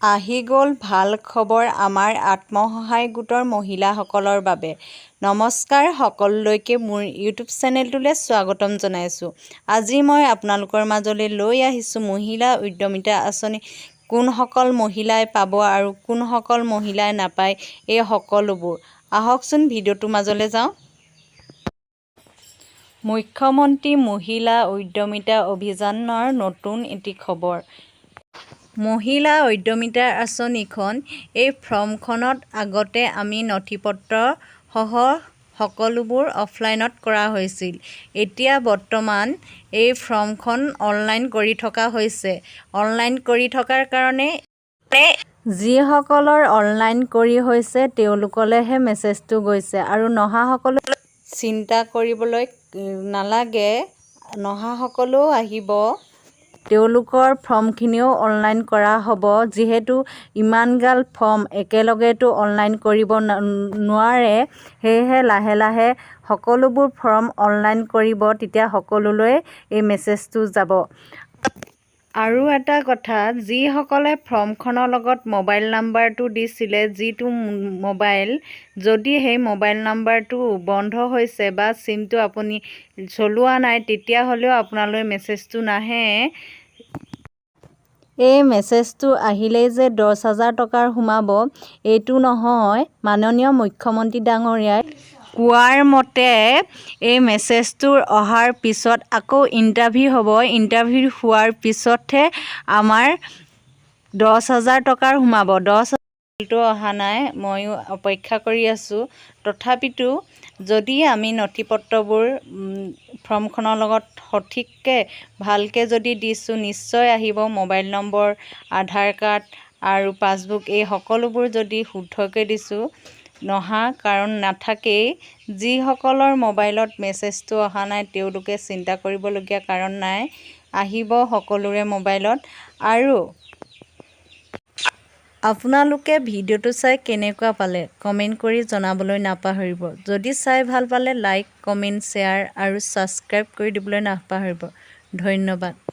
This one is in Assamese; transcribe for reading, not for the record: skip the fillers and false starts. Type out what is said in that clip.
আহি গ'ল ভাল খবৰ আমাৰ আত্মসহায়ক গোটৰ মহিলাসকলৰ বাবে। নমস্কাৰ সকলোলৈকে মোৰ ইউটিউব চেনেলটোলৈ স্বাগতম জনাইছোঁ। আজি মই আপোনালোকৰ মাজলৈ লৈ আহিছোঁ মহিলা উদ্যমিতা আঁচনি কোনসকল মহিলাই পাব আৰু কোনসকল মহিলাই নাপায় এই সকলোবোৰ। আহকচোন ভিডিঅ'টোৰ মাজলৈ যাওঁ। মুখ্যমন্ত্ৰী মহিলা উদ্যমিতা অভিযানৰ নতুন এটি খবৰ। মহিলা উদ্যমিতা আঁচনিখন এই ফৰ্মখনত আগতে আমি নথিপত্ৰ সহ সকলোবোৰ অফলাইনত কৰা হৈছিল। এতিয়া বৰ্তমান এই ফৰ্মখন অনলাইন কৰি থকা হৈছে। অনলাইন কৰি থকাৰ কাৰণে যিসকলৰ অনলাইন কৰি হৈছে তেওঁলোকলৈহে মেছেজটো গৈছে আৰু নহাসকলে চিন্তা কৰিবলৈ নালাগে, নহাসকলেও আহিব। তেওঁলোকৰ ফৰ্মখিনিও অনলাইন কৰা হ'ব। যিহেতু ইমানগাল ফৰ্ম একেলগেতো অনলাইন কৰিব নোৱাৰে, সেয়েহে লাহে লাহে সকলোবোৰ ফৰ্ম অনলাইন কৰিব, তেতিয়া সকলোলৈ এই মেছেজটো যাব। আৰু এটা কথা, যিসকলে ফৰ্মখনৰ লগত মোবাইল নাম্বাৰটো দিছিলে, যিটো মোবাইল যদি সেই মোবাইল নাম্বাৰটো বন্ধ হৈছে বা চিমটো আপুনি চলোৱা নাই, তেতিয়াহ'লেও আপোনালৈ মেছেজটো নাহে। এই মেছেজটো আহিলেই যে 10,000 টকাৰ সোমাব এইটো নহয়। মাননীয় মুখ্যমন্ত্ৰী ডাঙৰীয়াই কোৱাৰ মতে এই মেছেজটোৰ অহাৰ পিছত আকৌ ইণ্টাৰভিউ হ'ব। ইণ্টাৰভিউ হোৱাৰ পিছতহে আমাৰ 10,000 টকাৰ সোমাব। 10,000টো অহা নাই, ময়ো অপেক্ষা কৰি আছোঁ। তথাপিতো যদি আমি নথিপত্ৰবোৰ ফৰ্মখনৰ লগত সঠিককৈ ভালকৈ যদি দিছোঁ, নিশ্চয় আহিব। মোবাইল নম্বৰ, আধাৰ কাৰ্ড আৰু পাছবুক এই সকলোবোৰ যদি শুদ্ধকৈ দিছোঁ, নহা কাৰণ নাথাকেই। যিসকলৰ মোবাইলত মেছেজটো অহা নাই তেওঁলোকে চিন্তা কৰিবলগীয়া কাৰণ নাই, আহিব সকলোৰে মোবাইলত। আৰু আপোনালোকে ভিডিঅ'টো চাই কেনেকুৱা পালে কমেণ্ট কৰি জনাবলৈ নাপাহৰিব। যদি চাই ভাল পালে লাইক, কমেণ্ট, শ্বেয়াৰ আৰু ছাবস্ক্ৰাইব কৰি দিবলৈ নাপাহৰিব। ধন্যবাদ।